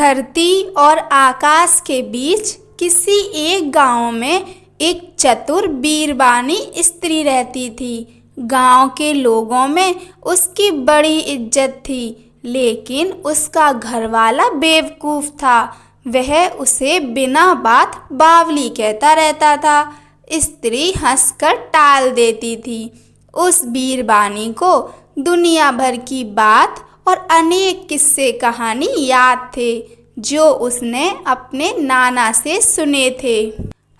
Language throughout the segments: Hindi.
धरती और आकाश के बीच किसी एक गांव में एक चतुर बीरबानी स्त्री रहती थी। गांव के लोगों में उसकी बड़ी इज्जत थी, लेकिन उसका घरवाला बेवकूफ था। वह उसे बिना बात बावली कहता रहता था। स्त्री हंसकर टाल देती थी। उस बीरबानी को दुनिया भर की बात और अनेक किस्से कहानी याद थे, जो उसने अपने नाना से सुने थे।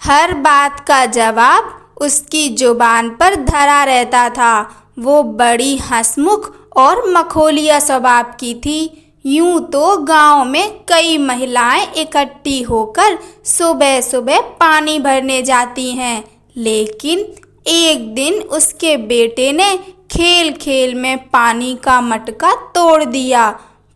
हर बात का जवाब उसकी जुबान पर धरा रहता था। वो बड़ी हंसमुख और मखौलिया स्वभाव की थी। यूं तो गांव में कई महिलाएं इकट्ठी होकर सुबह सुबह पानी भरने जाती हैं, लेकिन एक दिन उसके बेटे ने खेल खेल में पानी का मटका तोड़ दिया।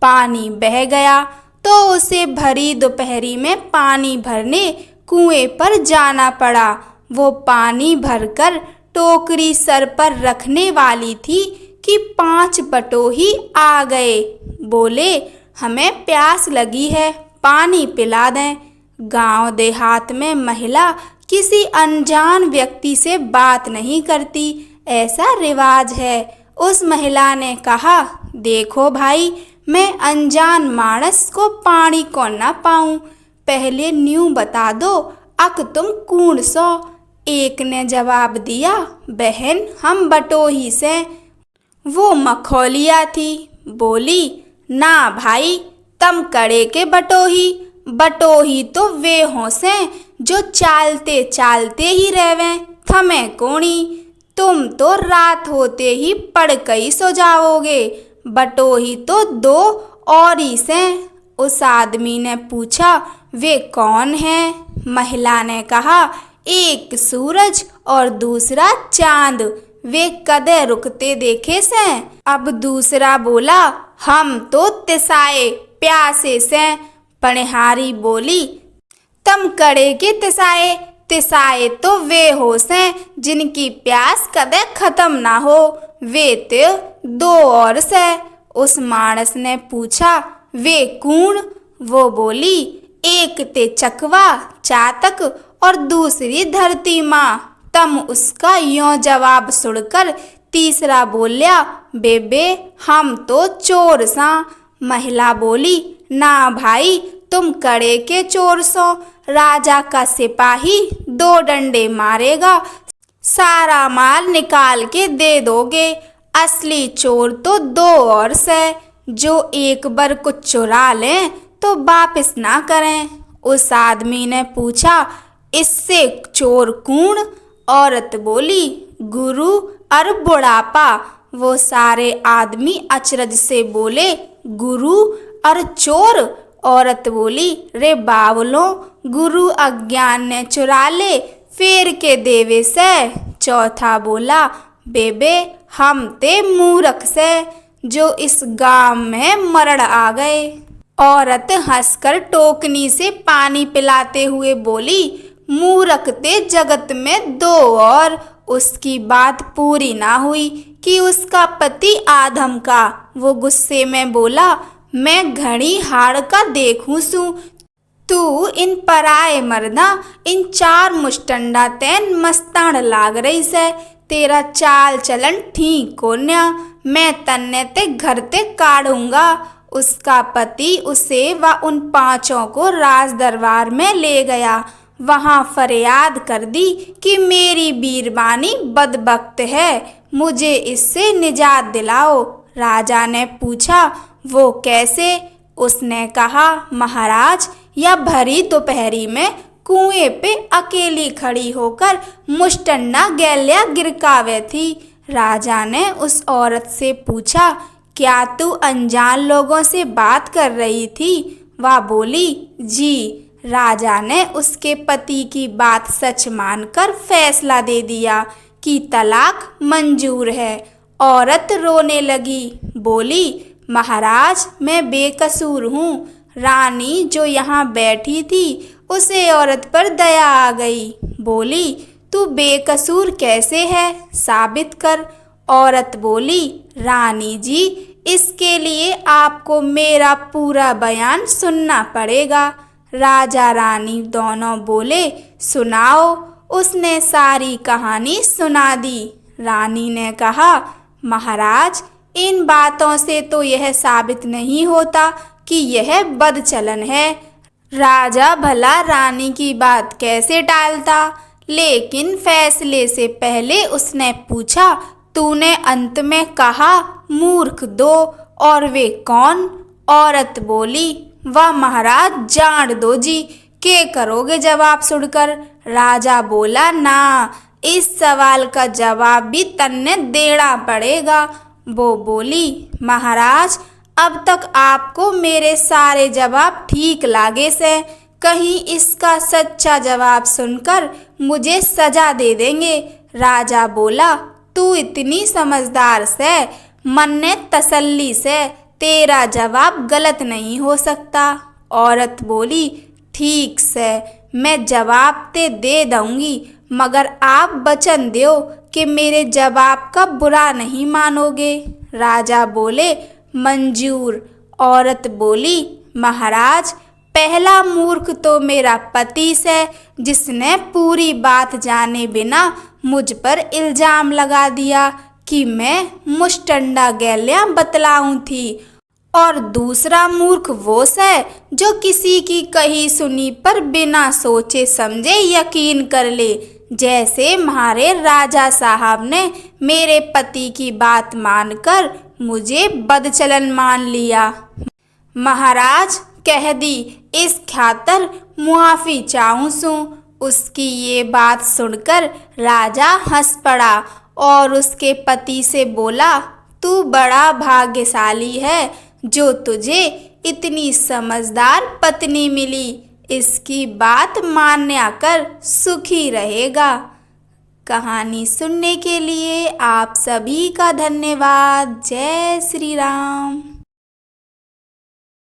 पानी बह गया तो उसे भरी दोपहरी में पानी भरने कुएं पर जाना पड़ा। वो पानी भरकर टोकरी सर पर रखने वाली थी कि 5 बटोही आ गए। बोले, हमें प्यास लगी है, पानी पिला दें। गांव देहात में महिला किसी अनजान व्यक्ति से बात नहीं करती, ऐसा रिवाज है। उस महिला ने कहा, देखो भाई, मैं अनजान मानस को पानी को न पाऊं, पहले न्यू बता दो, अक तुम कूण सो। एक ने जवाब दिया, बहन हम बटोही से। वो मखौलिया थी, बोली, ना भाई, तम कड़े के बटोही। बटोही तो वे होसे जो चालते चालते ही रहवें, थमें कोणी। तुम तो रात होते ही पड़ कई सो जाओगे, बटोही तो 2 और ही से। उस आदमी ने पूछा, वे कौन हैं? महिला ने कहा, एक सूरज और दूसरा चांद, वे कदे रुकते देखे से। अब दूसरा बोला, हम तो तिसाए प्यासे से। पनिहारी बोली, तम कड़े के तिसाए? तिसाए तो वे हो से जिनकी प्यास कदे खत्म ना हो, वे तो 2 और से। उस मानस ने पूछा, वे कूण? वो बोली, एक ते चकवा चातक और दूसरी धरती माँ। तम उसका यों जवाब सुनकर तीसरा बोलिया, बेबे हम तो चोर सा। महिला बोली, ना भाई, तुम कड़े के चोर सो। राजा का सिपाही 2 डंडे मारेगा, सारा माल निकाल के दे दोगे। असली चोर तो 2 और से, जो एक बार कुछ चुरा लें तो वापस ना करें। उस आदमी ने पूछा, इससे चोर कूण? औरत बोली, गुरु और बुढ़ापा। वो सारे आदमी अचरज से बोले, गुरु और चोर? औरत बोली, रे बावलों, गुरु अज्ञान ने चुरा ले, फेर के देवे से। चौथा बोला, बेबे हम ते मूर्ख से, जो इस गांव में मरण आ गए। औरत हंसकर टोकनी से पानी पिलाते हुए बोली, मूर्ख ते जगत में 2 और। उसकी बात पूरी ना हुई कि उसका पति आधम का। वो गुस्से में बोला, मैं घड़ी हाड़ का देखूं सू, तू इन पराए मर्दा, इन 4 मुस्टंडा तैन मस्तान लाग रही से। तेरा चाल चलन ठीक को न्या, मैं तन्ने ते घर ते काढ़ूंगा। उसका पति उसे व उन 5 को राज दरबार में ले गया। वहां फरियाद कर दी कि मेरी बीरबानी बदबख्त है, मुझे इससे निजात दिलाओ। राजा ने पूछा, वो कैसे? उसने कहा, महाराज, या भरी दोपहरी में कुएं पे अकेली खड़ी होकर मुस्टन्ना गैलिया गिरकावे थी। राजा ने उस औरत से पूछा, क्या तू अनजान लोगों से बात कर रही थी? वह बोली, जी। राजा ने उसके पति की बात सच मानकर फैसला दे दिया कि तलाक मंजूर है। औरत रोने लगी, बोली, महाराज मैं बेकसूर हूँ। रानी जो यहाँ बैठी थी, उसे औरत पर दया आ गई। बोली, तू बेकसूर कैसे है, साबित कर। औरत बोली, रानी जी, इसके लिए आपको मेरा पूरा बयान सुनना पड़ेगा। राजा रानी दोनों बोले, सुनाओ। उसने सारी कहानी सुना दी। रानी ने कहा, महाराज, इन बातों से तो यह साबित नहीं होता कि यह बदचलन है। राजा भला रानी की बात कैसे टालता, लेकिन फैसले से पहले उसने पूछा, तूने अंत में कहा मूर्ख दो, और वे कौन? औरत बोली, वाह महाराज, जान दो जी, के करोगे जवाब सुनकर? राजा बोला, ना, इस सवाल का जवाब भी तन्ने देना पड़ेगा। वो बोली, महाराज, अब तक आपको मेरे सारे जवाब ठीक लागे से, कहीं इसका सच्चा जवाब सुनकर मुझे सजा दे देंगे। राजा बोला, तू इतनी समझदार से, मन ने तसल्ली से, तेरा जवाब गलत नहीं हो सकता। औरत बोली, ठीक से, मैं जवाब ते दे दूंगी, मगर आप वचन दो कि मेरे जवाब का बुरा नहीं मानोगे। राजा बोले, मंजूर। औरत बोली, महाराज, पहला मूर्ख तो मेरा पति से, जिसने पूरी बात जाने बिना मुझ पर इल्जाम लगा दिया कि मैं मुष्टंडा गैलियां बतलाऊं थी। और दूसरा मूर्ख वो से जो किसी की कही सुनी पर बिना सोचे समझे यकीन कर ले, जैसे हमारे राजा साहब ने मेरे पति की बात मानकर मुझे बदचलन मान लिया। महाराज, कह दी, इस खातर मुआफ़ी चाहूँ सूँ। उसकी ये बात सुनकर राजा हंस पड़ा और उसके पति से बोला, तू बड़ा भाग्यशाली है जो तुझे इतनी समझदार पत्नी मिली। इसकी बात मान्या कर सुखी रहेगा। कहानी सुनने के लिए आप सभी का धन्यवाद। जय श्री राम।